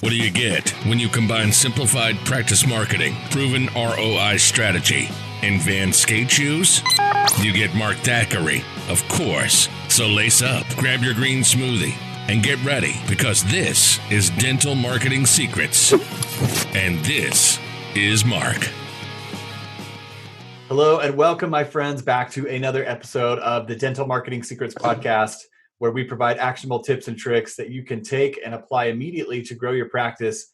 What do you get when you combine simplified practice marketing, proven ROI strategy, and Van skate shoes? You get Mark Thackeray, of course. So lace up, grab your green smoothie, and get ready, because this is Dental Marketing Secrets. And this is Mark. Hello and welcome, my friends, back to another episode of the Dental Marketing Secrets podcast, where we provide actionable tips and tricks that you can take and apply immediately to grow your practice,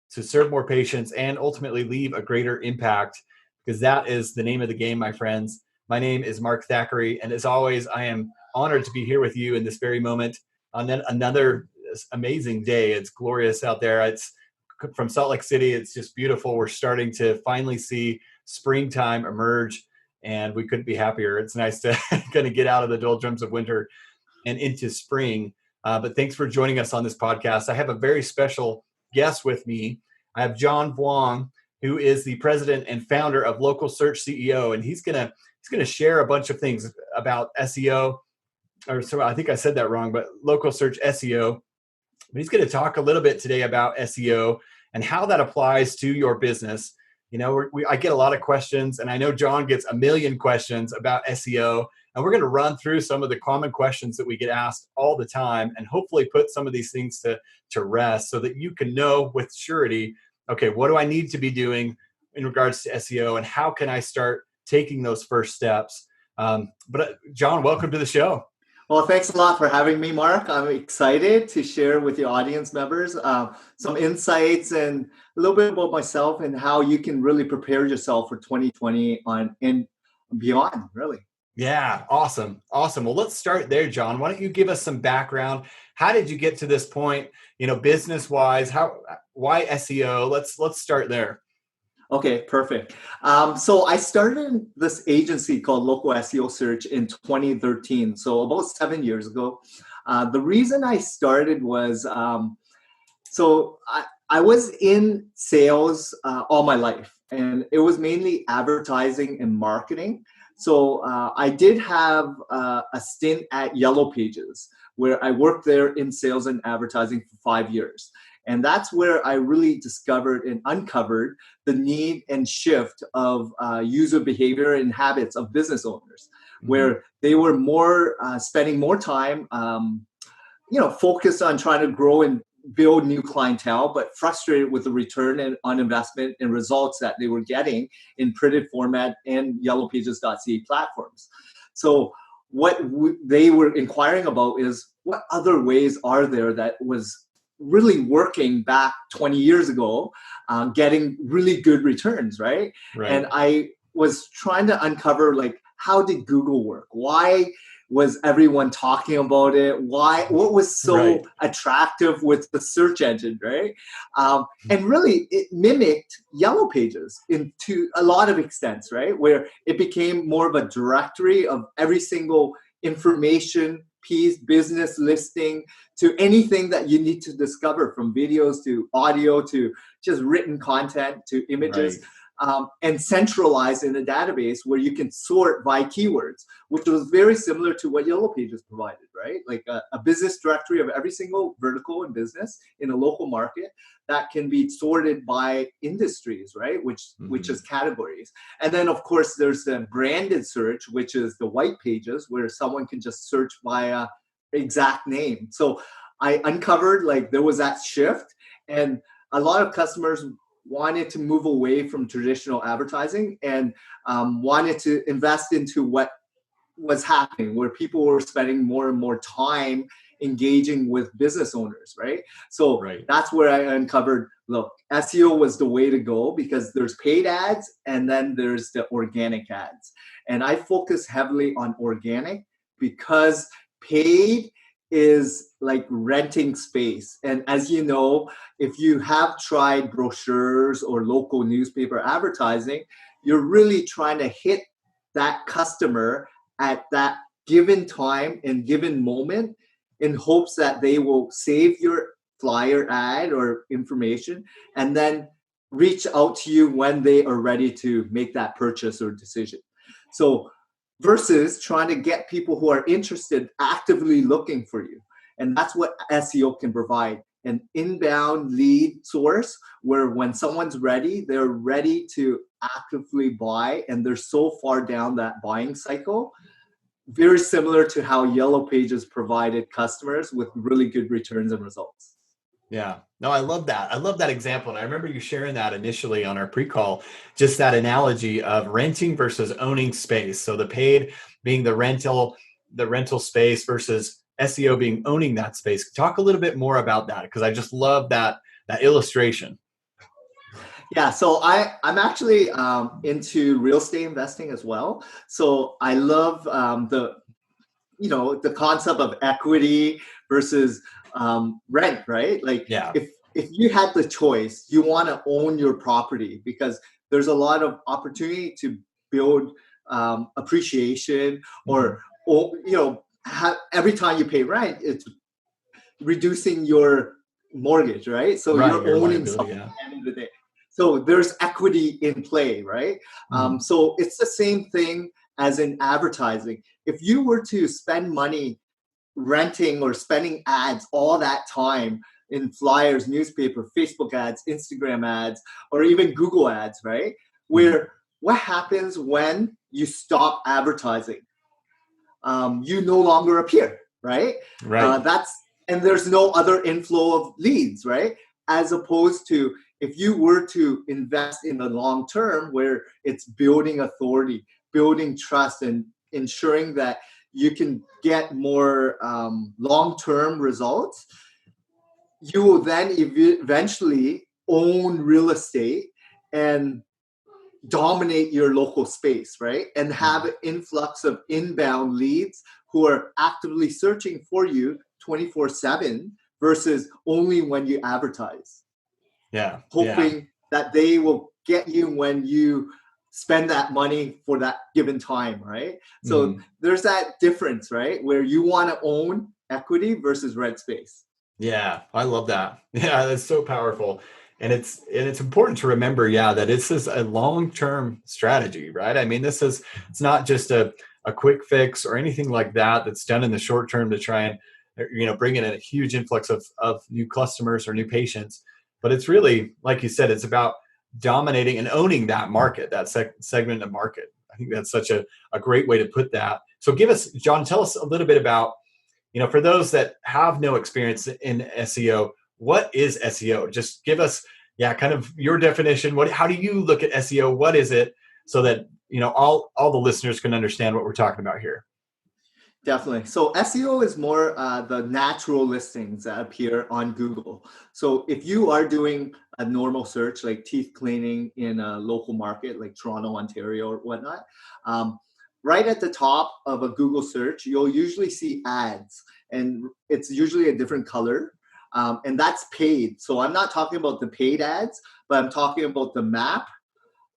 to serve more patients, and ultimately leave a greater impact, because that is the name of the game, my friends. My name is Mark Thackeray, and as always, I am honored to be here with you in this very moment on another amazing day. It's glorious out there. It's from Salt Lake City. It's just beautiful. We're starting to finally see springtime emerge, and we couldn't be happier. It's nice to kind of get out of the doldrums of winter and into spring. But thanks for joining us on this podcast. I have a very special guest with me. I have John Vuong, who is the president and founder of Local Search CEO, and he's gonna share a bunch of things about SEO, or so I think I said that wrong, but Local Search SEO. But he's going to talk a little bit today about SEO and how that applies to your business. You know, I get a lot of questions, and I know John gets a million questions about SEO. And we're going to run through some of the common questions that we get asked all the time, and hopefully put some of these things to rest so that you can know with surety, okay, what do I need to be doing in regards to SEO, and how can I start taking those first steps? But John, welcome to the show. Well, thanks a lot for having me, Mark. I'm excited to share with your audience members some insights and a little bit about myself and how you can really prepare yourself for 2020 and beyond, really. Yeah, awesome. Well, let's start there, John. Why don't you give us some background? How did you get to this point, business-wise? Why SEO? Let's start there. Okay, perfect. So I started this agency called Local SEO Search in 2013, so about 7 years ago. The reason I started was, I was in sales all my life, and it was mainly advertising and marketing. So I did have a stint at Yellow Pages, where I worked there in sales and advertising for 5 years. And that's where I really discovered and uncovered the need and shift of user behavior and habits of business owners, where they were more spending more time, focused on trying to grow and build new clientele, but frustrated with the return on investment and results that they were getting in printed format and yellowpages.ca platforms. So what they were inquiring about is, what other ways are there that was really working back 20 years ago, getting really good returns, right? And I was trying to uncover, how did Google work? Why was everyone talking about it? What was so attractive with the search engine, right? And really, it mimicked Yellow Pages to a lot of extents, right? Where it became more of a directory of every single information piece, business listing, to anything that you need to discover, from videos to audio to just written content to images. And centralized in a database where you can sort by keywords, which was very similar to what Yellow Pages provided, right? Like a business directory of every single vertical in business in a local market that can be sorted by industries, right? Which is categories. And then, of course, there's the branded search, which is the white pages, where someone can just search by exact name. So I uncovered there was that shift, and a lot of customers wanted to move away from traditional advertising and wanted to invest into what was happening, where people were spending more and more time engaging with business owners, right? So that's where I uncovered, look, SEO was the way to go, because there's paid ads and then there's the organic ads. And I focus heavily on organic, because paid is like renting space. And as you know, if you have tried brochures or local newspaper advertising, you're really trying to hit that customer at that given time and given moment in hopes that they will save your flyer ad or information and then reach out to you when they are ready to make that purchase or decision. So versus trying to get people who are interested actively looking for you. And that's what SEO can provide. an inbound lead source where when someone's ready, they're ready to actively buy and they're so far down that buying cycle. Very similar to how Yellow Pages provided customers with really good returns and results. Yeah, no, I love that. I love that example. And I remember you sharing that initially on our pre-call, just that analogy of renting versus owning space. So the paid being the rental space versus SEO being owning that space. Talk a little bit more about that, because I just love that illustration. Yeah, so I'm actually into real estate investing as well. So I love the concept of equity versus rent, right? Like Yeah. if you had the choice, you want to own your property because there's a lot of opportunity to build appreciation, or every time you pay rent, it's reducing your mortgage, right? So Right, you're your owning liability, something yeah. at the end of the day. So there's equity in play, right? So it's the same thing as in advertising. If you were to spend money renting or spending ads all that time in flyers, newspaper, Facebook ads, Instagram ads, or even Google ads, right? Where what happens when you stop advertising? You no longer appear, right? Right. And there's no other inflow of leads, right? As opposed to if you were to invest in the long term, where it's building authority, building trust, and ensuring that you can get more long-term results, you will then eventually own real estate and dominate your local space, right? And have an influx of inbound leads who are actively searching for you 24/7 versus only when you advertise. Yeah. Hoping that they will get you when you spend that money for that given time, right? So there's that difference, right? Where you want to own equity versus rent space. Yeah, I love that. Yeah, that's so powerful. And it's important to remember, that this is a long-term strategy, right? I mean, it's not just a quick fix or anything like that that's done in the short term to try and bring in a huge influx of new customers or new patients. But it's really, like you said, it's about dominating and owning that market, that segment of market. I think that's such a great way to put that. So John, tell us a little bit about, for those that have no experience in SEO, what is SEO? Just give us, kind of your definition. How do you look at SEO? What is it, so that all the listeners can understand what we're talking about here? Definitely. So SEO is more the natural listings that appear on Google. So if you are doing a normal search like teeth cleaning in a local market like Toronto, Ontario, or whatnot, right at the top of a Google search, you'll usually see ads, and it's usually a different color. And that's paid. So I'm not talking about the paid ads, but I'm talking about the map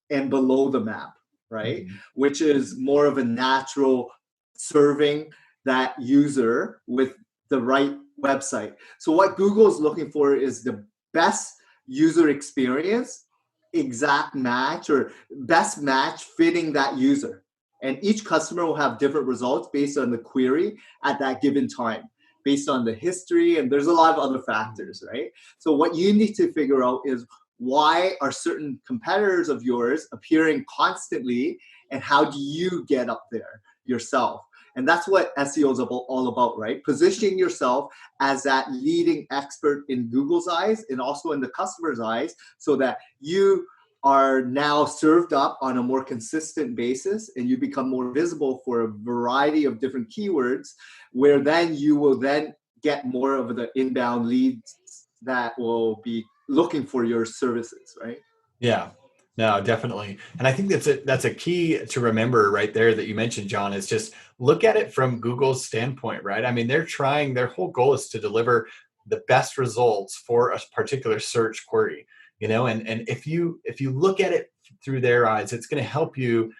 and below the map, right? Which is more of a natural serving that user with the right website. So what Google is looking for is the best user experience, exact match, or best match fitting that user. And each customer will have different results based on the query at that given time, based on the history, and there's a lot of other factors, right? So what you need to figure out is, why are certain competitors of yours appearing constantly, and how do you get up there yourself? And that's what SEO is all about, right? Positioning yourself as that leading expert in Google's eyes and also in the customer's eyes, so that you are now served up on a more consistent basis and you become more visible for a variety of different keywords, where then you will then get more of the inbound leads that will be looking for your services, right? Yeah, no, definitely. And I think that's a key to remember right there that you mentioned, John, is just look at it from Google's standpoint, right? I mean, their whole goal is to deliver the best results for a particular search query, and if you look at it through their eyes, it's going to help you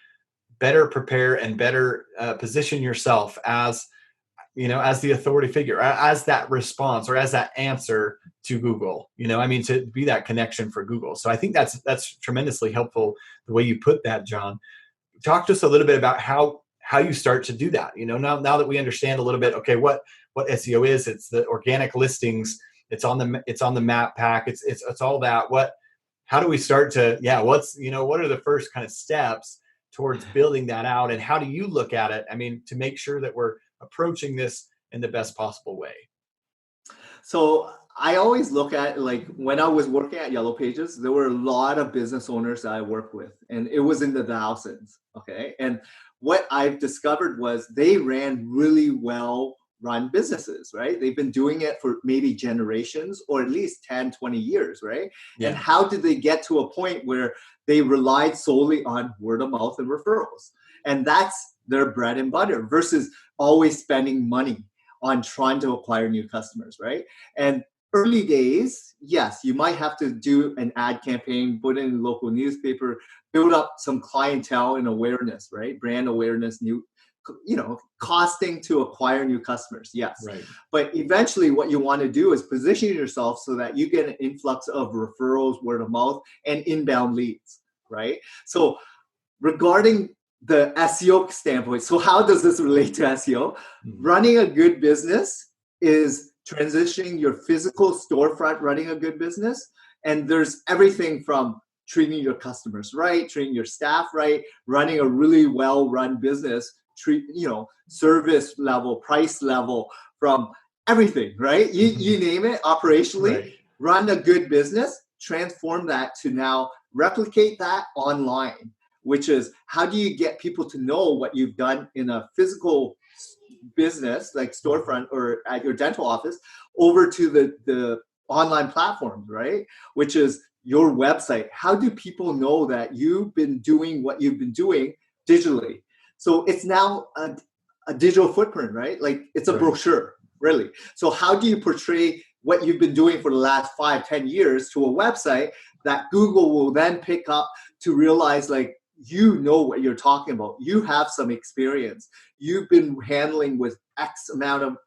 better prepare and better position yourself as the authority figure, as that response or as that answer to Google, to be that connection for Google. So I think that's tremendously helpful, the way you put that, John. Talk to us a little bit about how you start to do that. Now that we understand a little bit, okay, what SEO is, it's the organic listings. it's on the map pack. It's all that. How do we start to, what are the first kind of steps towards building that out? And how do you look at it? I mean, to make sure that we're approaching this in the best possible way. So I always look at, like, when I was working at Yellow Pages, there were a lot of business owners that I worked with, and it was in the thousands. Okay. And what I've discovered was they ran really well run businesses, right? They've been doing it for maybe generations, or at least 10, 20 years, right? Yeah. And how did they get to a point where they relied solely on word of mouth and referrals? And that's their bread and butter versus always spending money on trying to acquire new customers, right? And early days, yes, you might have to do an ad campaign, put it in a local newspaper, build up some clientele and awareness, right? Brand awareness, costing to acquire new customers, yes. Right. But eventually what you want to do is position yourself so that you get an influx of referrals, word of mouth, and inbound leads, right? So regarding the SEO standpoint, so how does this relate to SEO? Running a good business is transitioning your physical storefront, running a good business. And there's everything from treating your customers right, treating your staff right, running a really well-run business, service level, price level, from everything, right? You name it, operationally, right. Run a good business, transform that to now replicate that online, which is how do you get people to know what you've done in a physical business like storefront or at your dental office over to the online platforms, right? Which is your website. How do people know that you've been doing what you've been doing digitally? So it's now a digital footprint, right? Like it's a brochure, really. So how do you portray what you've been doing for the last 5-10 years to a website that Google will then pick up to realize, like, you know what you're talking about. You have some experience. You've been handling with X amount of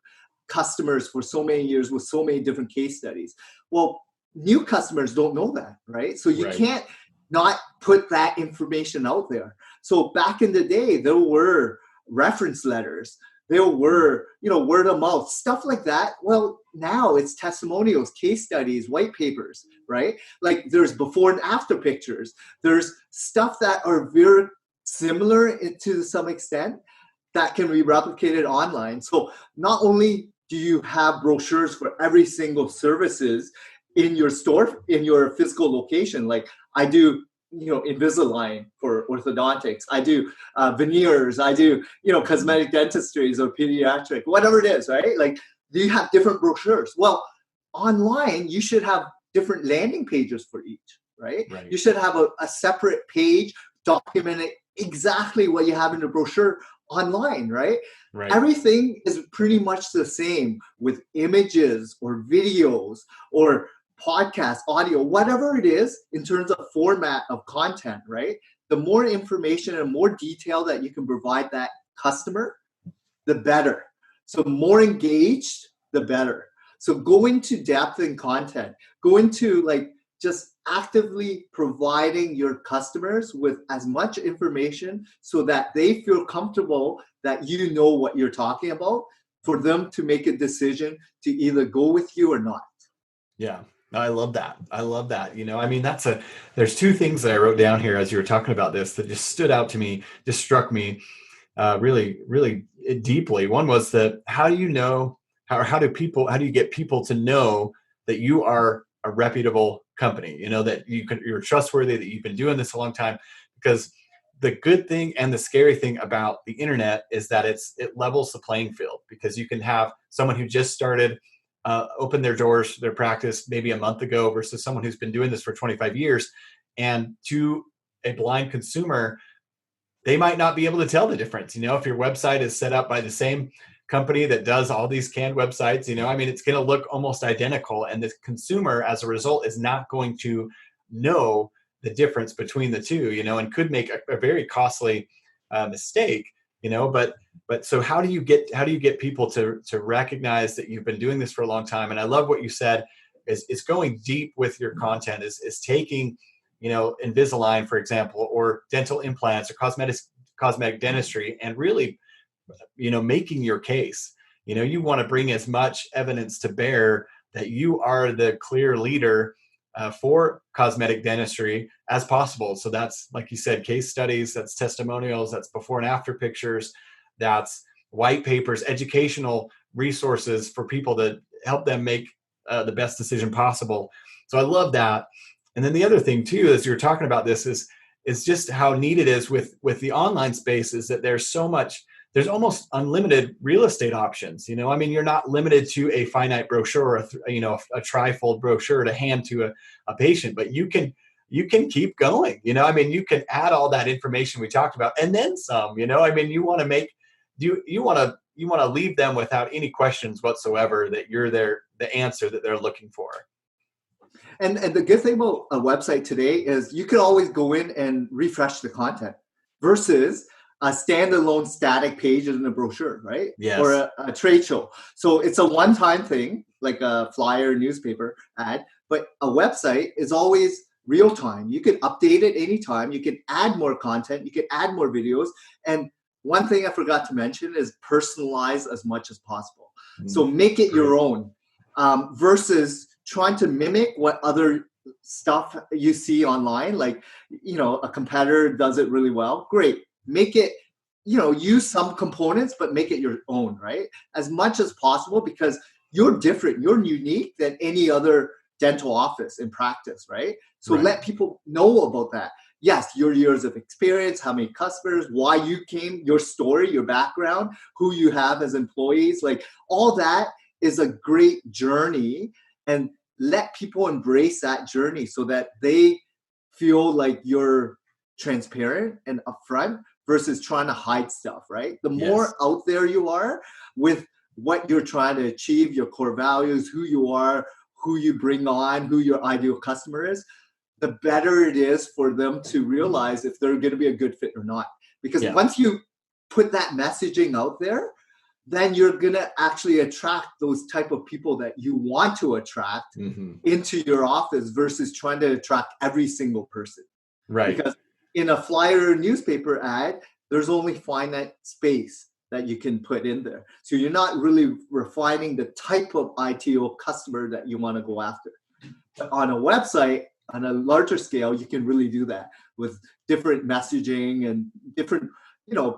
customers for so many years with so many different case studies. Well, new customers don't know that, right? So you can't not put that information out there. So back in the day, there were reference letters. There were, word of mouth, stuff like that. Well, now it's testimonials, case studies, white papers, right? Like there's before and after pictures. There's stuff that are very similar to some extent that can be replicated online. So not only do you have brochures for every single services in your store, in your physical location, like I do, Invisalign for orthodontics. I do veneers. I do, cosmetic dentistries or pediatric, whatever it is, right? Like you have different brochures. Well, online, you should have different landing pages for each, right? You should have a separate page documenting exactly what you have in the brochure online, right? Everything is pretty much the same with images or videos or podcast, audio, whatever it is in terms of format of content, right? The more information and more detail that you can provide that customer, the better. So more engaged, the better. So go into depth in content, go into like just actively providing your customers with as much information so that they feel comfortable that you know what you're talking about for them to make a decision to either go with you or not. Yeah. I love that. There's two things that I wrote down here as you were talking about this that just stood out to me, just struck me really, really deeply. One was that how do you get people to know that you are a reputable company, that you're trustworthy, that you've been doing this a long time? Because the good thing and the scary thing about the internet is that it levels the playing field, because you can have someone who just started open their doors, their practice maybe a month ago versus someone who's been doing this for 25 years. And to a blind consumer, they might not be able to tell the difference. If your website is set up by the same company that does all these canned websites, it's going to look almost identical. And the consumer, as a result, is not going to know the difference between the two, and could make a very costly mistake. But so how do you get people to recognize that you've been doing this for a long time? And I love what you said is going deep with your content, is taking, Invisalign, for example, or dental implants or cosmetic dentistry, and really, making your case. You want to bring as much evidence to bear that you are the clear leader for cosmetic dentistry as possible. So that's, like you said, case studies, that's testimonials, that's before and after pictures, that's white papers, educational resources for people to help them make the best decision possible. So I love that. And then the other thing too, as you're talking about this, is just how neat it is with the online space, is that there's almost unlimited real estate options. I mean, you're not limited to a finite brochure, a trifold brochure to hand to a patient, but you can keep going. I mean, you can add all that information we talked about and then some. I mean, you want to leave them without any questions whatsoever, that you're the answer that they're looking for. And the good thing about a website today is you can always go in and refresh the content versus a standalone static page in a brochure, right? Yes. Or a trade show. So it's a one-time thing, like a flyer, newspaper ad, but a website is always real time. You can update it anytime. You can add more content. You can add more videos. And one thing I forgot to mention is personalize as much as possible. So make it your own versus trying to mimic what other stuff you see online. Like, a competitor does it really well. Great. Make it, use some components, but make it your own, right? As much as possible, because you're different. You're unique than any other dental office in practice, right? So let people know about that. Yes, your years of experience, how many customers, why you came, your story, your background, who you have as employees, like all that is a great journey, and let people embrace that journey so that they feel like you're transparent and upfront versus trying to hide stuff, right? The more out there you are with what you're trying to achieve, your core values, who you are, who you bring on, who your ideal customer is, the better it is for them to realize if they're going to be a good fit or not. Because once you put that messaging out there, then you're going to actually attract those type of people that you want to attract into your office versus trying to attract every single person. Right. Because in a flyer or newspaper ad, there's only finite space that you can put in there. So you're not really refining the type of ITO customer that you want to go after. But on a website, on a larger scale, you can really do that with different messaging and different,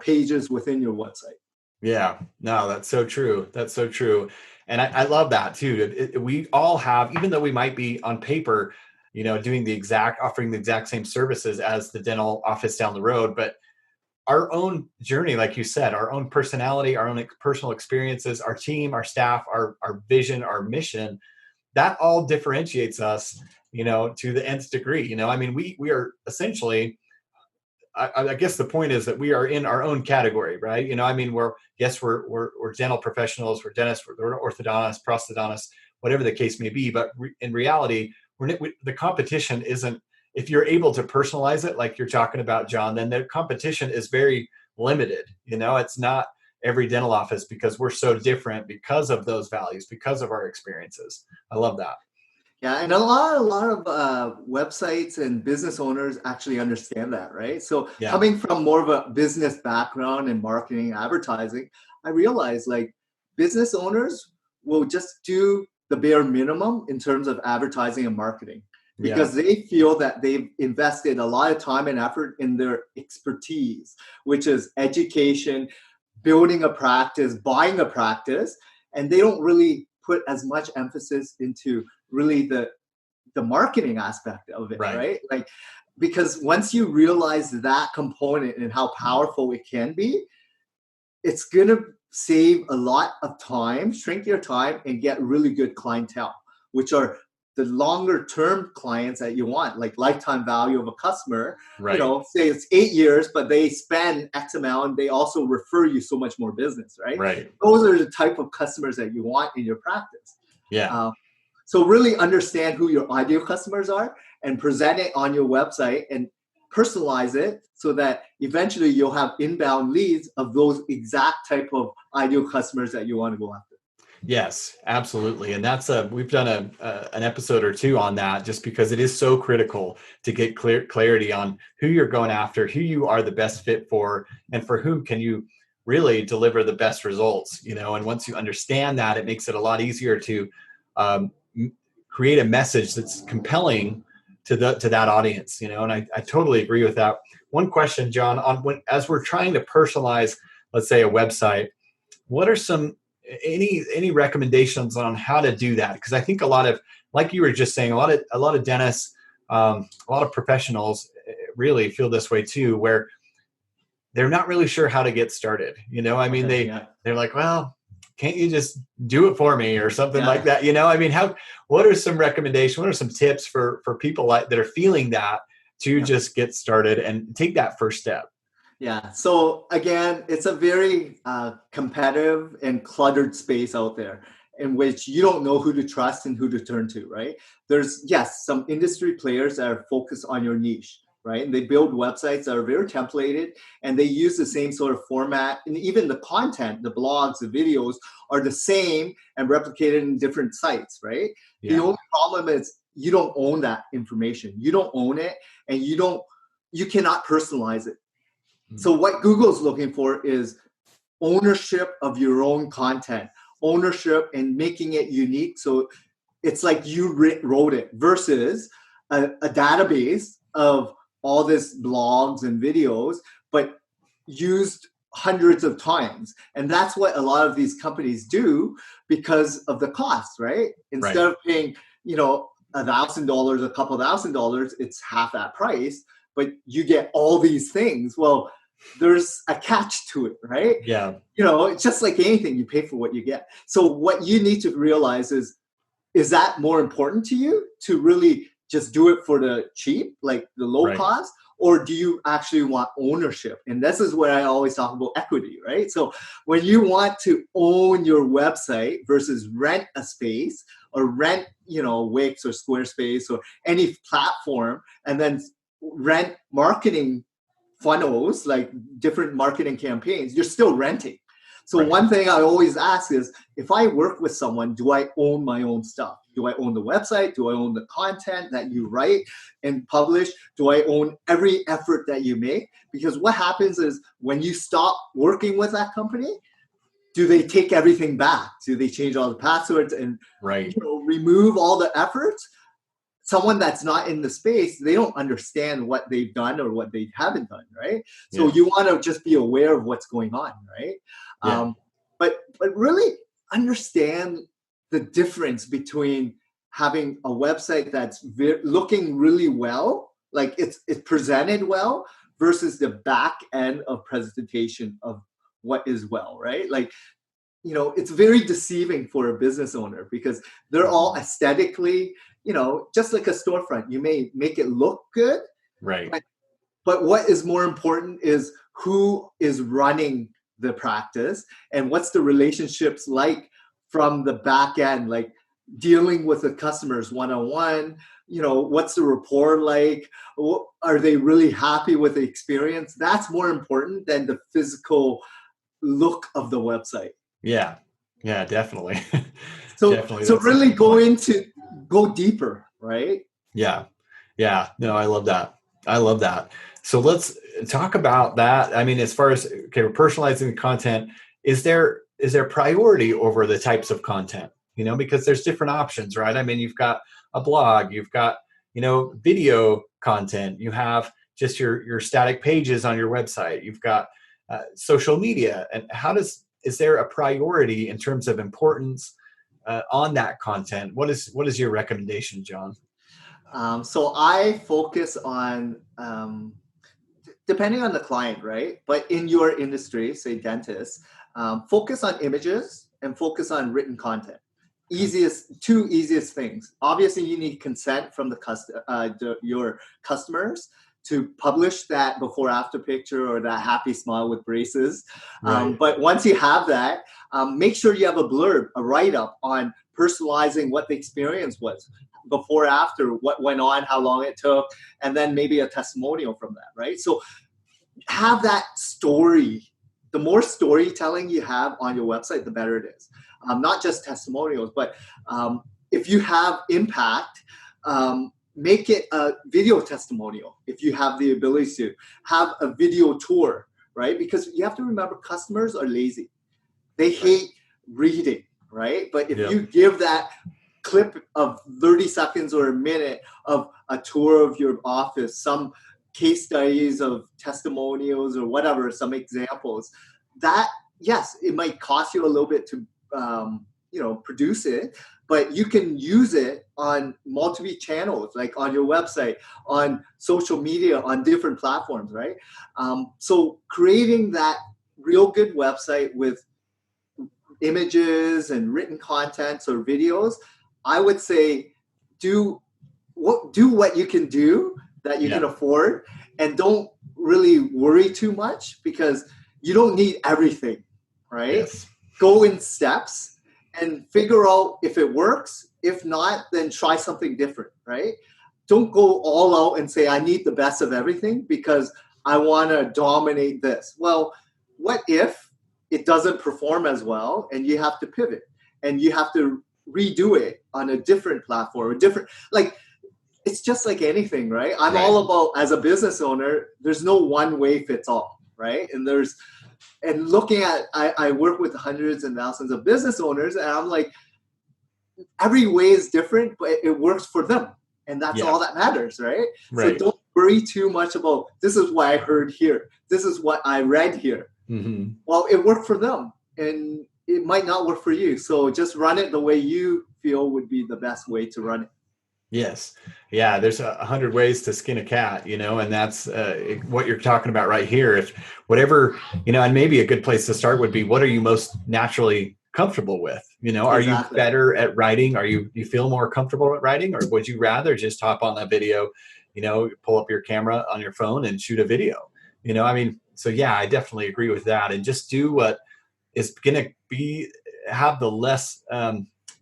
pages within your website. Yeah, no, that's so true. That's so true. And I love that too. We all have, even though we might be on paper, offering the exact same services as the dental office down the road, but our own journey, like you said, our own personality, our own personal experiences, our team, our staff, our vision, our mission, that all differentiates us, to the nth degree. I mean, we are essentially, I guess the point is that we are in our own category, right? I mean, we're dental professionals, we're dentists, we're orthodontists, prosthodontists, whatever the case may be. But in reality, the competition isn't, if you're able to personalize it, like you're talking about, John, then the competition is very limited. It's not every dental office, because we're so different because of those values, because of our experiences. I love that. Yeah, and a lot of websites and business owners actually understand that, right? So coming from more of a business background in marketing, advertising, I realized like business owners will just do the bare minimum in terms of advertising and marketing because they feel that they've invested a lot of time and effort in their expertise, which is education, building a practice, buying a practice, and they don't really put as much emphasis into really the marketing aspect of it, right? Like, because once you realize that component and how powerful it can be, it's going to save a lot of time, shrink your time, and get really good clientele, which are the longer term clients that you want, like lifetime value of a customer. Say it's 8 years, but they spend X amount and they also refer you so much more business, right? Those are the type of customers that you want in your practice. So really understand who your ideal customers are and present it on your website and personalize it so that eventually you'll have inbound leads of those exact type of ideal customers that you want to go after. Yes, absolutely. And that's we've done an episode or two on that, just because it is so critical to get clarity on who you're going after, who you are the best fit for, and for whom can you really deliver the best results, And once you understand that, it makes it a lot easier to create a message that's compelling to that audience, and I totally agree with that. One question, John, as we're trying to personalize, let's say, a website, what are any recommendations on how to do that? Because I think a lot of, like you were just saying, a lot of dentists, a lot of professionals really feel this way too, where they're not really sure how to get started. I mean, they're like, well, can't you just do it for me or something like that? I mean, what are some recommendations? What are some tips for people that are feeling that to just get started and take that first step? Yeah. So again, it's a very competitive and cluttered space out there in which you don't know who to trust and who to turn to, right? There's, some industry players that are focused on your niche, right? And they build websites that are very templated and they use the same sort of format. And even the content, the blogs, the videos are the same and replicated in different sites, right? Yeah. The only problem is you don't own that information. You don't own it, and you cannot personalize it. So what Google's looking for is ownership of your own content, ownership and making it unique. So it's like you wrote it versus a database of all this blogs and videos, but used hundreds of times. And that's what a lot of these companies do because of the cost, right? Instead of paying, $1,000, a couple $1,000, it's half that price, but you get all these things. Well, there's a catch to it, right? Yeah. It's just like anything, you pay for what you get. So what you need to realize is that more important to you to really just do it for the cheap, like the low cost, or do you actually want ownership? And this is where I always talk about equity, right? So when you want to own your website versus rent a space or rent, Wix or Squarespace or any platform, and then rent marketing funnels, like different marketing campaigns, you're still renting. So one thing I always ask is, if I work with someone, do I own my own stuff? Do I own the website? Do I own the content that you write and publish? Do I own every effort that you make? Because what happens is when you stop working with that company, do they take everything back? Do they change all the passwords and remove all the efforts? Someone that's not in the space, they don't understand what they've done or what they haven't done, right? So you want to just be aware of what's going on, right? But really understand the difference between having a website that's looking really well, like it's presented well, versus the back end of presentation of what is well, right? Like, it's very deceiving for a business owner because they're all aesthetically, just like a storefront. You may make it look good, right? But what is more important is who is running the practice and what's the relationships like from the back end, like dealing with the customers one-on-one. What's the rapport like? Are they really happy with the experience? That's more important than the physical look of the website. Yeah, definitely. So definitely, so really go deeper, right? Yeah. No, I love that. So let's talk about that. I mean, as far as we're personalizing the content, is there priority over the types of content? Because there's different options, right? I mean, you've got a blog, you've got video content, you have just your static pages on your website, you've got social media, and is there a priority in terms of importance on that content? What is your recommendation, John? So I focus on, depending on the client, right? But in your industry, say dentists, focus on images and focus on written content. Two easiest things. Obviously, you need consent from your customers to publish that before after picture or that happy smile with braces. But once you have that, make sure you have a blurb, a write-up on personalizing what the experience was before, after, what went on, how long it took, and then maybe a testimonial from that, right? So have that story. The more storytelling you have on your website, the better it is. Not just testimonials, but if you have impact, make it a video testimonial. If you have the ability to have a video tour, right? Because you have to remember, customers are lazy. They hate reading, right? But if you give that clip of 30 seconds or a minute of a tour of your office, some case studies of testimonials or whatever, some examples. That, yes, it might cost you a little bit to produce it, but you can use it on multiple channels, like on your website, on social media, on different platforms, right? So creating that real good website with images and written contents or videos, I would say do what you can do that you can afford, and don't really worry too much, because you don't need everything, right? Yes. Go in steps and figure out if it works. If not, then try something different, right? Don't go all out and say, I need the best of everything because I want to dominate this. Well, what if it doesn't perform as well and you have to pivot and you have to redo it on a different platform, it's just like anything, right? I'm all about, as a business owner, there's no one way fits all, right? And looking at, I work with hundreds and thousands of business owners, and I'm like, every way is different, but it works for them. And that's all that matters, right? So don't worry too much about, this is what I heard here. This is what I read here. Mm-hmm. Well, it worked for them, and it might not work for you. So just run it the way you feel would be the best way to run it. Yes. Yeah. There's 100 ways to skin a cat, and that's what you're talking about right here. If whatever, and maybe a good place to start would be, what are you most naturally comfortable with? Are you better at writing? Do you feel more comfortable at writing, or would you rather just hop on that video, pull up your camera on your phone and shoot a video? So yeah, I definitely agree with that. And just do what is going to have the less,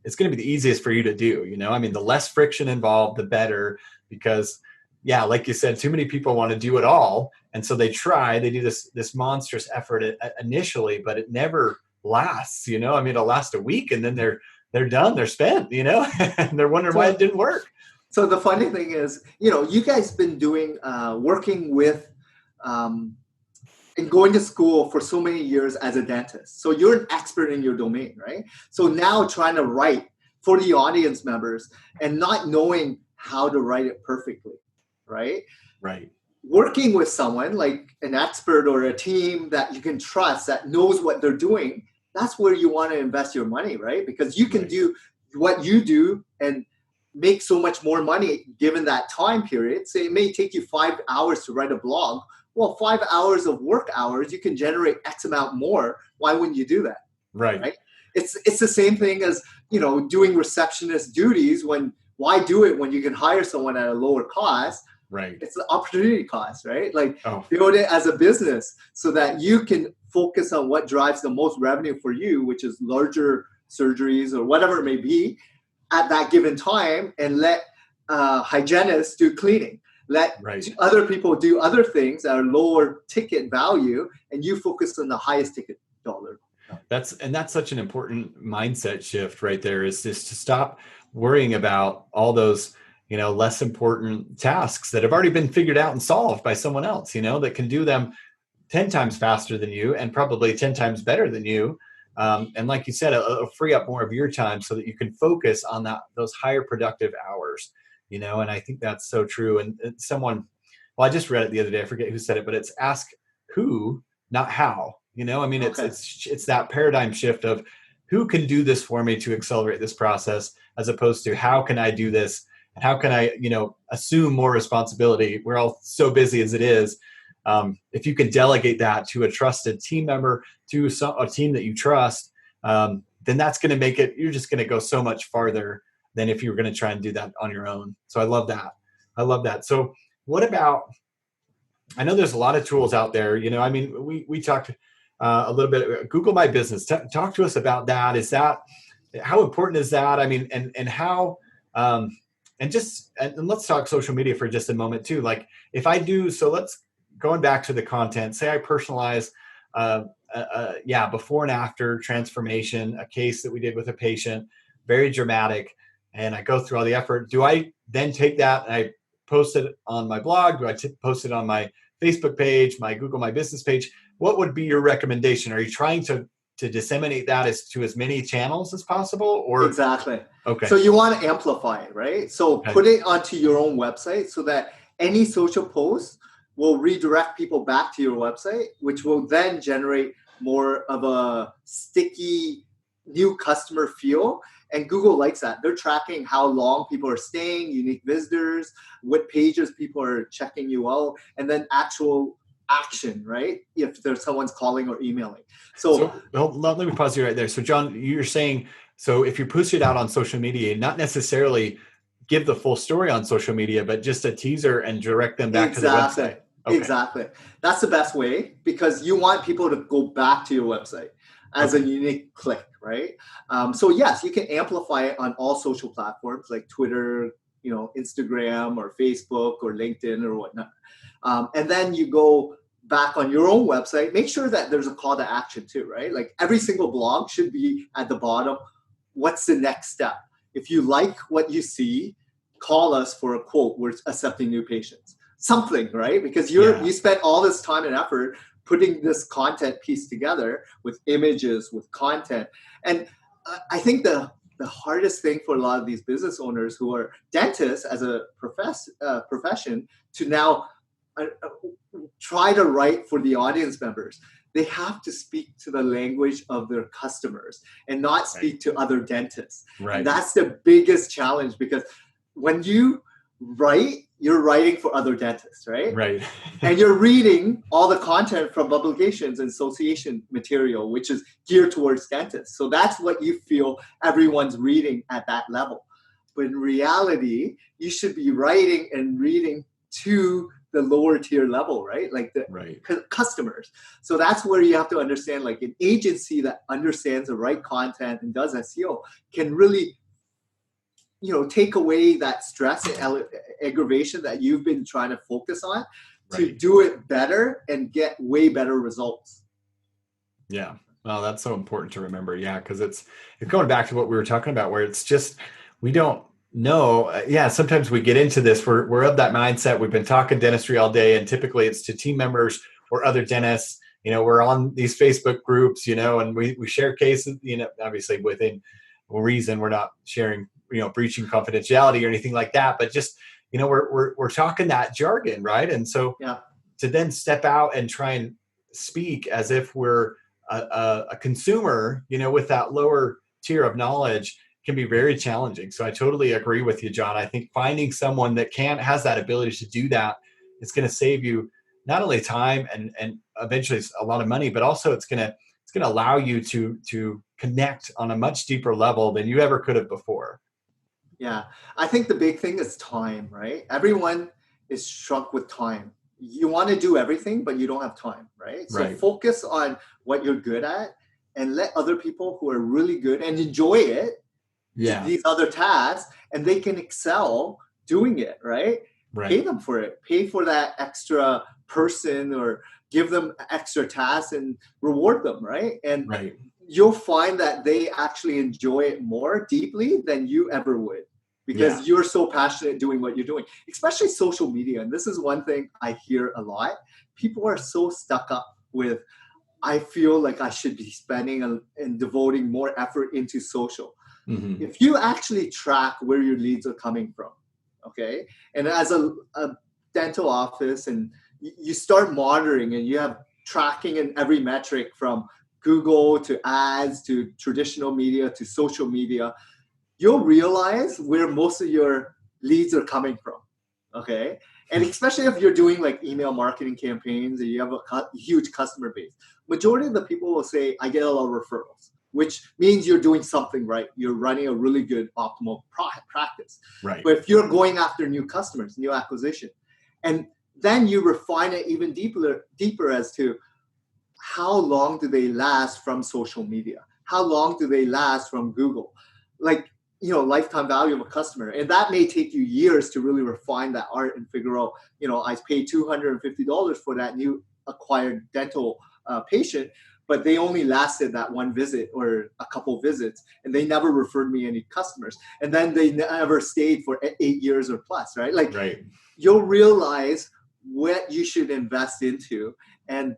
it's going to be the easiest for you to do, the less friction involved, the better, because like you said, too many people want to do it all. And so they do this monstrous effort initially, but it never lasts, it'll last a week and then they're done, they're spent, and they're wondering why it didn't work. So the funny thing is, you guys been doing, working with, and going to school for so many years as a dentist. So you're an expert in your domain, right? So now trying to write for the audience members and not knowing how to write it perfectly, right? Right. Working with someone like an expert or a team that you can trust, that knows what they're doing, that's where you want to invest your money, right? Because you can do what you do and make so much more money given that time period. Say it may take you 5 hours to write a blog. Well, 5 hours of work hours, you can generate X amount more. Why wouldn't you do that? Right. It's the same thing as, doing receptionist duties. Why do it when you can hire someone at a lower cost? Right. It's the opportunity cost, right? Build it as a business so that you can focus on what drives the most revenue for you, which is larger surgeries or whatever it may be at that given time, and let hygienists do cleaning. Let other people do other things that are lower ticket value, and you focus on the highest ticket dollar. That's such an important mindset shift right there, is just to stop worrying about all those, less important tasks that have already been figured out and solved by someone else, that can do them 10 times faster than you and probably 10 times better than you. And like you said, it'll free up more of your time so that you can focus on those higher productive hours. And I think that's so true. And I just read it the other day, I forget who said it, but it's ask who, not how, it's that paradigm shift of who can do this for me to accelerate this process, as opposed to how can I do this? And how can I, assume more responsibility? We're all so busy as it is. If you can delegate that to a trusted team member, to a team that you trust, then that's going to make it, you're just going to go so much farther than if you were going to try and do that on your own. So I love that. So what about, I know there's a lot of tools out there, we talked a little bit, Google My Business. Talk to us about that. How important is that? And how, and let's talk social media for just a moment too. Like if I do, going back to the content, say I personalize, before and after transformation, a case that we did with a patient, very dramatic, and I go through all the effort. Do I then take that and I post it on my blog? Do I post it on my Facebook page, my Google My Business page? What would be your recommendation? Are you trying to to disseminate that to as many channels as possible, or exactly. Okay. So you want to amplify it, right? So Okay. put it onto your own website so that any social post will redirect people back to your website, which will then generate more of a sticky new customer feel. And Google likes that. They're tracking how long people are staying, unique visitors, what pages people are checking you out, and then actual action, right? If there's someone's calling or emailing. So let me pause you right there. So John, you're saying, so if you push it out on social media, not necessarily give the full story on social media, but just a teaser and direct them back to the website. Okay. Exactly. That's the best way, because you want people to go back to your website as a unique click, right? So yes, you can amplify it on all social platforms like Twitter, Instagram or Facebook or LinkedIn or whatnot. And then you go back on your own website, make sure that there's a call to action too, right? Like every single blog should be at the bottom. What's the next step? If you like what you see, call us for a quote. We're accepting new patients. Something, right? Because you spent all this time and effort putting this content piece together with images, with content. And I think the hardest thing for a lot of these business owners who are dentists as a profession to now try to write for the audience members. They have to speak to the language of their customers and not speak to other dentists. Right. And that's the biggest challenge, because when you write, you're writing for other dentists, right? Right. And you're reading all the content from publications and association material, which is geared towards dentists. So that's what you feel everyone's reading at that level. But in reality, you should be writing and reading to the lower tier level, right? Like the customers. So that's where you have to understand, like an agency that understands the right content and does SEO can really take away that stress and aggravation that you've been trying to focus on to do it better and get way better results. Yeah. Well, that's so important to remember. Yeah. Cause it's going back to what we were talking about, where it's just, we don't know. Sometimes we get into this, we're of that mindset. We've been talking dentistry all day, and typically it's to team members or other dentists. We're on these Facebook groups, and we share cases, obviously within reason. We're not sharing, breaching confidentiality or anything like that, but just, we're talking that jargon, right? And so to then step out and try and speak as if we're a consumer, with that lower tier of knowledge can be very challenging. So I totally agree with you, John. I think finding someone that has that ability to do that, it's going to save you not only time and eventually a lot of money, but also it's going to allow you to connect on a much deeper level than you ever could have before. Yeah. I think the big thing is time, right? Everyone is struck with time. You want to do everything, but you don't have time, right? So focus on what you're good at and let other people who are really good and enjoy it, these other tasks, and they can excel doing it, right? Pay them for it. Pay for that extra person or give them extra tasks and reward them, right? And you'll find that they actually enjoy it more deeply than you ever would, because you're so passionate doing what you're doing, especially social media. And this is one thing I hear a lot. People are so stuck up with, I feel like I should be spending and devoting more effort into social. Mm-hmm. If you actually track where your leads are coming from, okay? And as a dental office, and you start monitoring and you have tracking in every metric from Google to ads to traditional media to social media, you'll realize where most of your leads are coming from, okay? And especially if you're doing like email marketing campaigns and you have a huge customer base, majority of the people will say, I get a lot of referrals, which means you're doing something right. You're running a really good optimal practice. Right. But if you're going after new customers, new acquisition, and then you refine it even deeper as to how long do they last from social media? How long do they last from Google? Like, lifetime value of a customer. And that may take you years to really refine that art and figure out, I paid $250 for that new acquired dental patient, but they only lasted that one visit or a couple visits, and they never referred me any customers. And then they never stayed for 8 years or plus, right? Like, you'll realize what you should invest into. And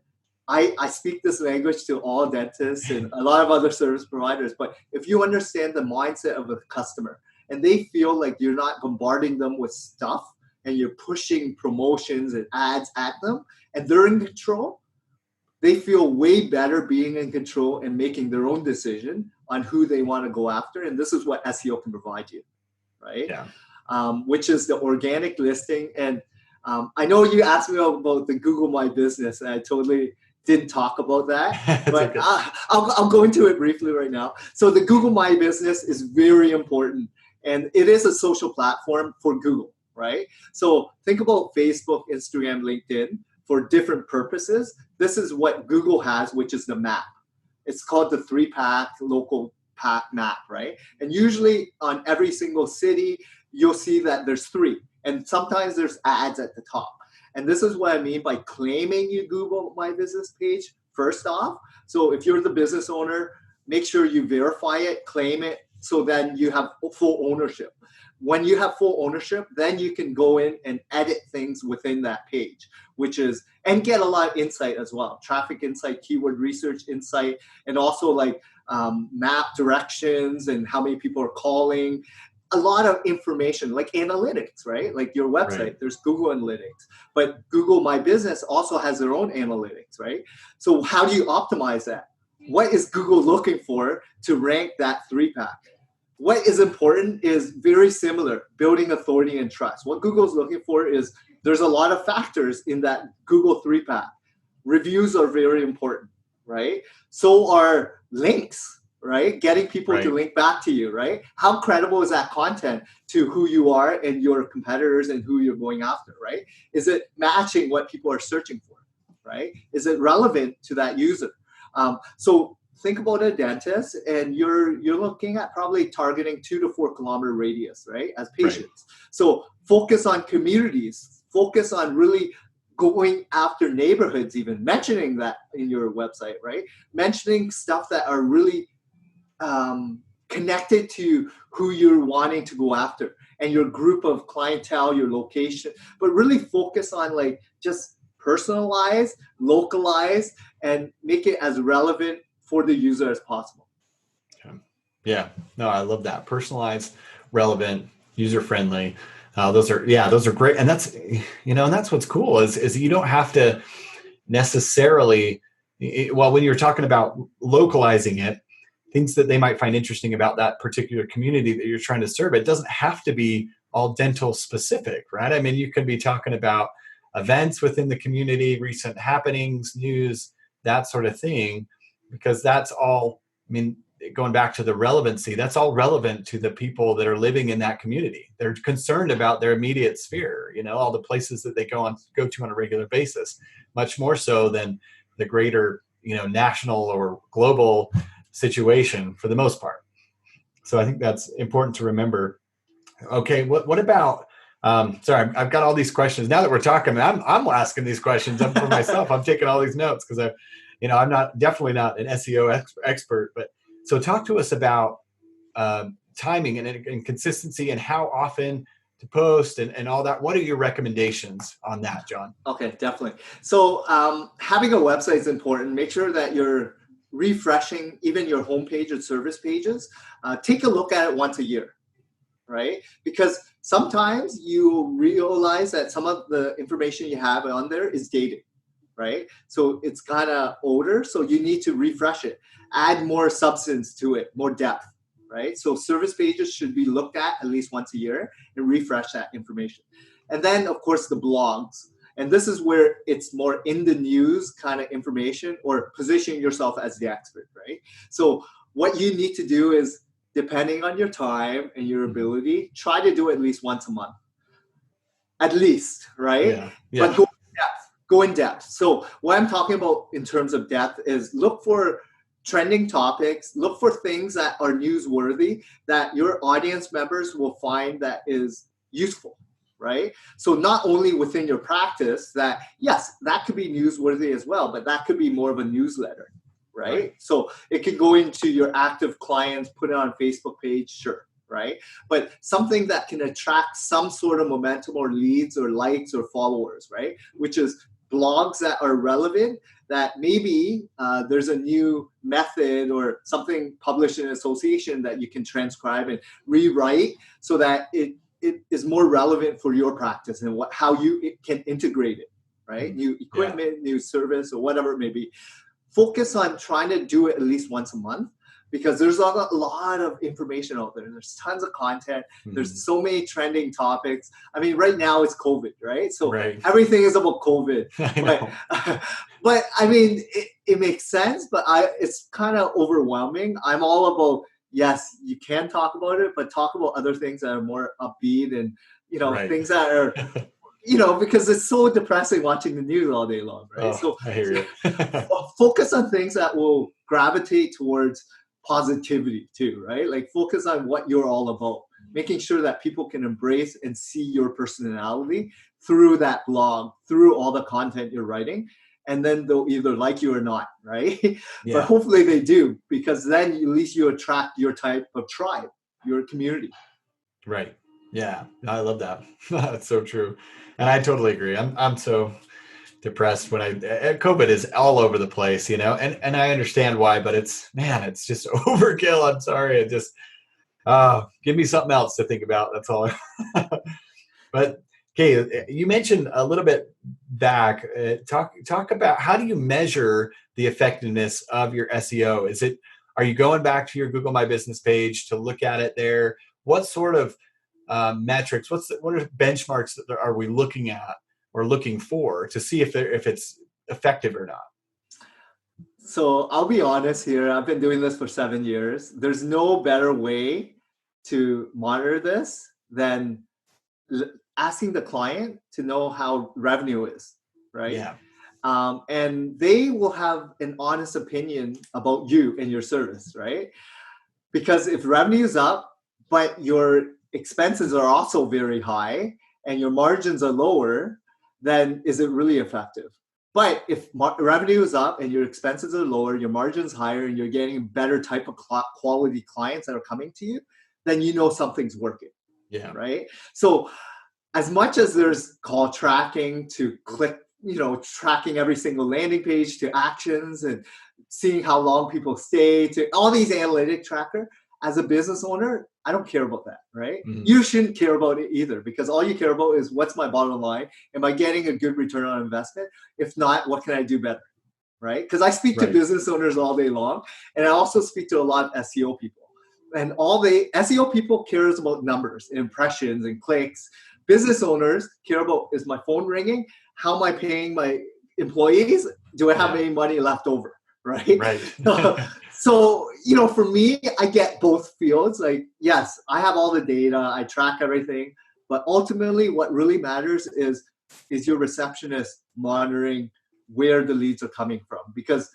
I speak this language to all dentists and a lot of other service providers, but if you understand the mindset of a customer and they feel like you're not bombarding them with stuff and you're pushing promotions and ads at them and they're in control, they feel way better being in control and making their own decision on who they want to go after. And this is what SEO can provide you, right? Yeah. Which is the organic listing. And I know you asked me about the Google My Business, and I totally didn't talk about that, but okay. I'll go into it briefly right now. So the Google My Business is very important, and it is a social platform for Google, right? So think about Facebook, Instagram, LinkedIn for different purposes. This is what Google has, which is the map. It's called the 3-pack local pack map, right? And usually on every single city, you'll see that there's 3, and sometimes there's ads at the top. And this is what I mean by claiming your Google My Business page first off. So if you're the business owner, make sure you verify it, claim it, so then you have full ownership. When you have full ownership, then you can go in and edit things within that page, and get a lot of insight as well. Traffic insight, keyword research insight, and also like map directions and how many people are calling. A lot of information like analytics, right? Like your website, Right. There's Google Analytics, but Google My Business also has their own analytics, right? So how do you optimize that? What is Google looking for to rank that 3-pack? What is important is very similar, building authority and trust. What Google's looking for is there's a lot of factors in that Google 3-pack. Reviews are very important, right? So are links, right? Getting people to link back to you, right? How credible is that content to who you are and your competitors and who you're going after, right? Is it matching what people are searching for, right? Is it relevant to that user? So think about a dentist, and you're looking at probably targeting 2 to 4 kilometer radius, right? As patients. Right. So focus on communities, focus on really going after neighborhoods, even mentioning that in your website, right? Mentioning stuff that are really connected to who you're wanting to go after and your group of clientele, your location, but really focus on like just personalize, localize, and make it as relevant for the user as possible. Yeah, no, I love that. Personalized, relevant, user-friendly. Those are great. And that's, and that's what's cool is you don't have to necessarily, when you're talking about localizing it, things that they might find interesting about that particular community that you're trying to serve, it doesn't have to be all dental specific, right? I mean, you could be talking about events within the community, recent happenings, news, that sort of thing, because that's all, going back to the relevancy, that's all relevant to the people that are living in that community. They're concerned about their immediate sphere, all the places that they go to on a regular basis, much more so than the greater, national or global situation for the most part. So I think that's important to remember. Okay, what about sorry, I've got all these questions now that we're talking. I'm asking these questions for myself. I'm taking all these notes because I'm definitely not an SEO expert. But so talk to us about timing and consistency and how often to post and all that. What are your recommendations on that, John? Okay, definitely. So having a website is important. Make sure that you're refreshing even your homepage or service pages. Take a look at it once a year, right? Because sometimes you realize that some of the information you have on there is dated, right? So it's kind of older, so you need to refresh it, add more substance to it, more depth, right? So service pages should be looked at least once a year and refresh that information. And then, of course, the blogs. And this is where it's more in the news kind of information or positioning yourself as the expert, right? So what you need to do is, depending on your time and your ability, try to do it at least once a month. At least, right? Yeah. But go in depth. So what I'm talking about in terms of depth is look for trending topics, look for things that are newsworthy that your audience members will find that is useful. Right? So not only within your practice that, yes, that could be newsworthy as well, but that could be more of a newsletter, right? So it could go into your active clients, put it on a Facebook page, sure, right? But something that can attract some sort of momentum or leads or likes or followers, right? Which is blogs that are relevant, that maybe there's a new method or something published in association that you can transcribe and rewrite so that it is more relevant for your practice and how you can integrate it, right? New equipment, new service, or whatever it may be. Focus on trying to do it at least once a month, because there's a lot of information out there. There's tons of content. There's so many trending topics. I mean, right now it's COVID, right? So everything is about COVID. But I mean, it makes sense, but it's kind of overwhelming. I'm all about, yes, you can talk about it, but talk about other things that are more upbeat and, things that are, because it's so depressing watching the news all day long, right? So I hear you. Focus on things that will gravitate towards positivity too, right? Like focus on what you're all about, making sure that people can embrace and see your personality through that blog, through all the content you're writing, and then they'll either like you or not, right? But hopefully they do, because then at least you attract your type of tribe, your community. Right. Yeah, I love that. That's so true, and I totally agree. I'm so depressed when COVID is all over the place, and I understand why, but it's just overkill. I'm sorry. It just, give me something else to think about. That's all. But okay, you mentioned a little bit back, talk about how do you measure the effectiveness of your SEO? Are you going back to your Google My Business page to look at it there? What sort of metrics, what are benchmarks that are we looking at or looking for to see if it's effective or not? So I'll be honest here. I've been doing this for 7 years. There's no better way to monitor this than asking the client to know how revenue is, right? Yeah. And they will have an honest opinion about you and your service, right? Because if revenue is up, but your expenses are also very high and your margins are lower, then is it really effective? But if revenue is up and your expenses are lower, your margins higher, and you're getting better type of quality clients that are coming to you, then something's working. Yeah. Right. So as much as there's call tracking to click, tracking every single landing page to actions and seeing how long people stay to all these analytic tracker, as a business owner, I don't care about that, right? Mm-hmm. You shouldn't care about it either, because all you care about is what's my bottom line? Am I getting a good return on investment? If not, what can I do better, right? Because I speak to business owners all day long, and I also speak to a lot of SEO people. And all the SEO people cares about numbers, impressions, and clicks. Business owners care about, is my phone ringing? How am I paying my employees? Do I have any money left over, right? Right. So, for me, I get both fields. Like, yes, I have all the data. I track everything. But ultimately, what really matters is your receptionist monitoring where the leads are coming from. Because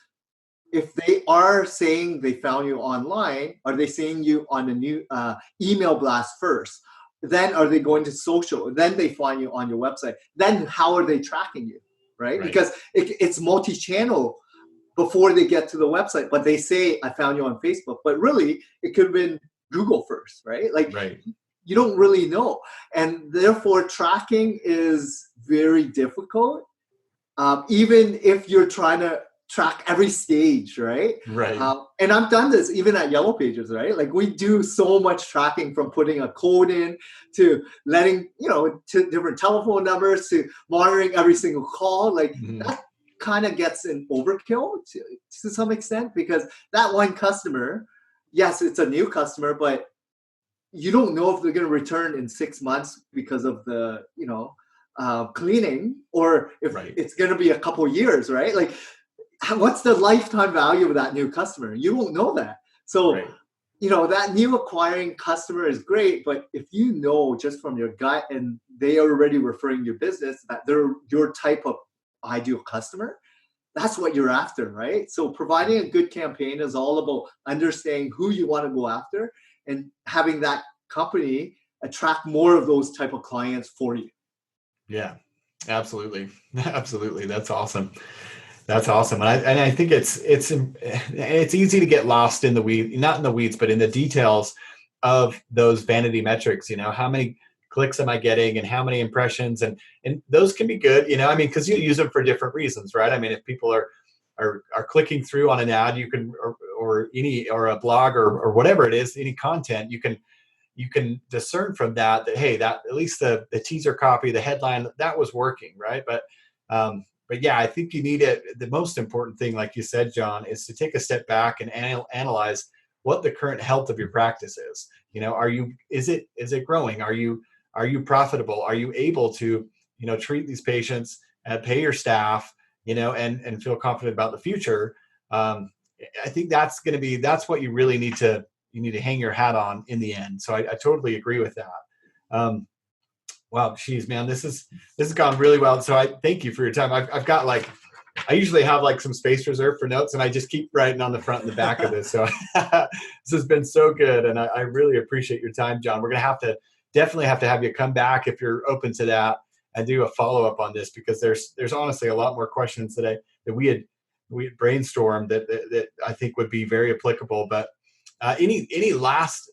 if they are saying they found you online, are they seeing you on a new email blast first? Then are they going to social? Then they find you on your website. Then how are they tracking you, right? Because it's multi-channel before they get to the website, but they say, I found you on Facebook, but really it could have been Google first, right? You don't really know. And therefore tracking is very difficult. Even if you're trying to track every stage, right? Right. And I've done this even at Yellow Pages, right? Like we do so much tracking, from putting a code in to letting, to different telephone numbers to monitoring every single call. Like that kind of gets an overkill to some extent, because that one customer, yes, it's a new customer, but you don't know if they're going to return in 6 months because of the, cleaning, or if it's going to be a couple years, right? Like, what's the lifetime value of that new customer? You won't know that. So, that new acquiring customer is great, but if you know just from your gut and they are already referring your business that they're your type of ideal customer, that's what you're after, right? So providing a good campaign is all about understanding who you want to go after and having that company attract more of those type of clients for you. Yeah, absolutely. Absolutely. That's awesome. That's awesome. And I think it's easy to get lost in the weeds, not in the weeds, but in the details of those vanity metrics. How many clicks am I getting and how many impressions, and those can be good, because you use them for different reasons, right? I mean, if people are clicking through on an ad, you can, or a blog or whatever it is, any content, you can discern from that, hey, that at least the teaser copy, the headline, that was working, right? But yeah, I think you need it. The most important thing, like you said, John, is to take a step back and analyze what the current health of your practice is. Is it growing? Are you profitable? Are you able to, treat these patients and pay your staff, and feel confident about the future? I think that's what you really need to hang your hat on in the end. So I totally agree with that. Wow, geez, man, this has gone really well. So I thank you for your time. I've got I usually have some space reserved for notes, and I just keep writing on the front and the back of this. So this has been so good, and I really appreciate your time, John. We're gonna definitely have to have you come back if you're open to that and do a follow up on this, because there's honestly a lot more questions that we had brainstormed that I think would be very applicable. But any last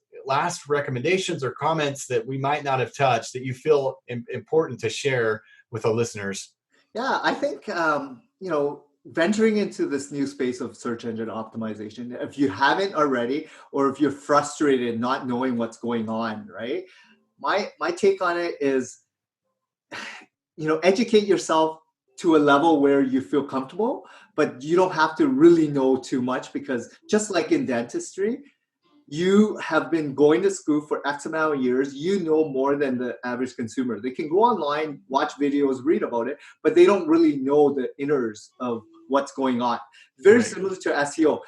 recommendations or comments that we might not have touched that you feel important to share with the listeners? Yeah, I think, venturing into this new space of search engine optimization, if you haven't already, or if you're frustrated not knowing what's going on, right? My take on it is, educate yourself to a level where you feel comfortable, but you don't have to really know too much, because just like in dentistry, you have been going to school for X amount of years. You know more than the average consumer. They can go online, watch videos, read about it, but they don't really know the inners of what's going on. Very Right. similar to SEO.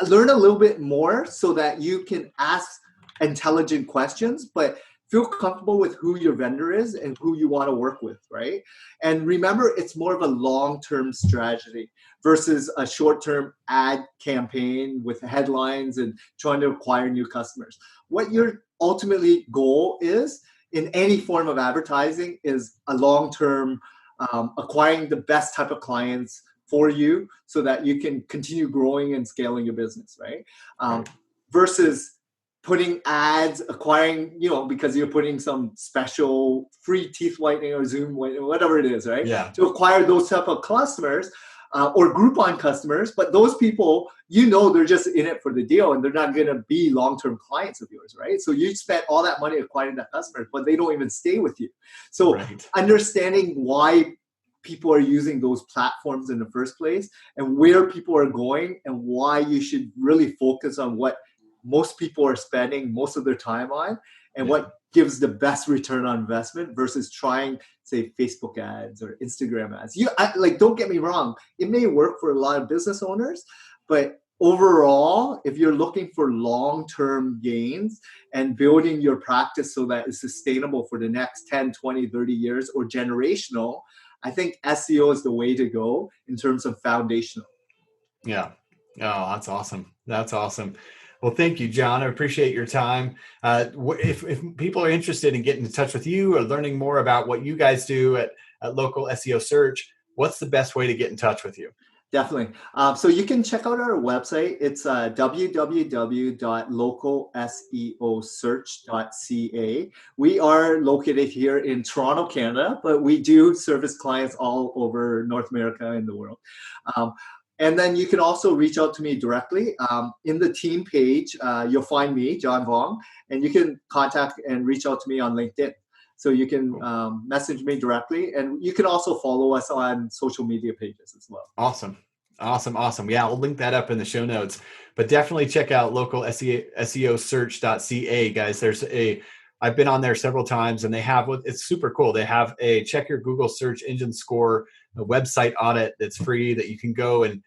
Learn a little bit more so that you can ask intelligent questions, but feel comfortable with who your vendor is and who you want to work with, right? And remember, it's more of a long-term strategy versus a short-term ad campaign with headlines and trying to acquire new customers. What your ultimately goal is in any form of advertising is a long-term acquiring the best type of clients for you so that you can continue growing and scaling your business, right? Versus putting ads, acquiring, because you're putting some special free teeth whitening or Zoom whitening, whatever it is, right? Yeah. To acquire those type of customers or Groupon customers. But those people, they're just in it for the deal, and they're not going to be long-term clients of yours, right? So you spent all that money acquiring that customer, but they don't even stay with you. So understanding why people are using those platforms in the first place and where people are going and why you should really focus on what most people are spending most of their time on and what gives the best return on investment versus trying, say, Facebook ads or Instagram ads. Don't get me wrong. It may work for a lot of business owners, but overall, if you're looking for long-term gains and building your practice so that it's sustainable for the next 10, 20, 30 years or generational, I think SEO is the way to go in terms of foundational. Yeah. Oh, that's awesome. That's awesome. Well, thank you, John. I appreciate your time. If people are interested in getting in touch with you or learning more about what you guys do at Local SEO Search, what's the best way to get in touch with you? Definitely. So you can check out our website. It's www.localseosearch.ca. We are located here in Toronto, Canada, but we do service clients all over North America and the world. And then you can also reach out to me directly. In the team page, you'll find me, John Vuong, and you can contact and reach out to me on LinkedIn. So you can message me directly, and you can also follow us on social media pages as well. Awesome. Yeah, I'll link that up in the show notes. But definitely check out local SEOsearch.ca, guys. I've been on there several times, and it's super cool. They have a check your Google search engine score, a website audit that's free that you can go and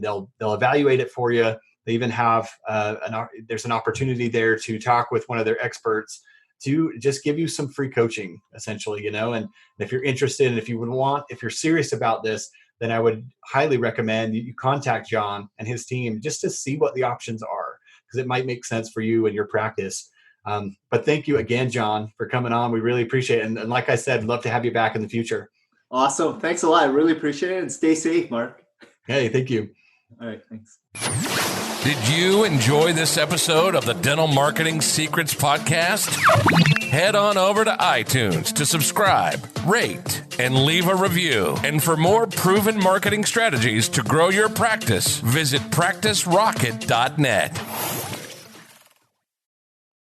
they'll evaluate it for you. They even have there's an opportunity there to talk with one of their experts to just give you some free coaching, essentially, and if you're interested and if you're serious about this, then I would highly recommend you contact John and his team just to see what the options are, because it might make sense for you and your practice. But thank you again, John, for coming on. We really appreciate it. And like I said, love to have you back in the future. Awesome. Thanks a lot. I really appreciate it. And stay safe, Mark. Hey, thank you. All right. Thanks. Did you enjoy this episode of the Dental Marketing Secrets Podcast? Head on over to iTunes to subscribe, rate, and leave a review. And for more proven marketing strategies to grow your practice, visit practicerocket.net.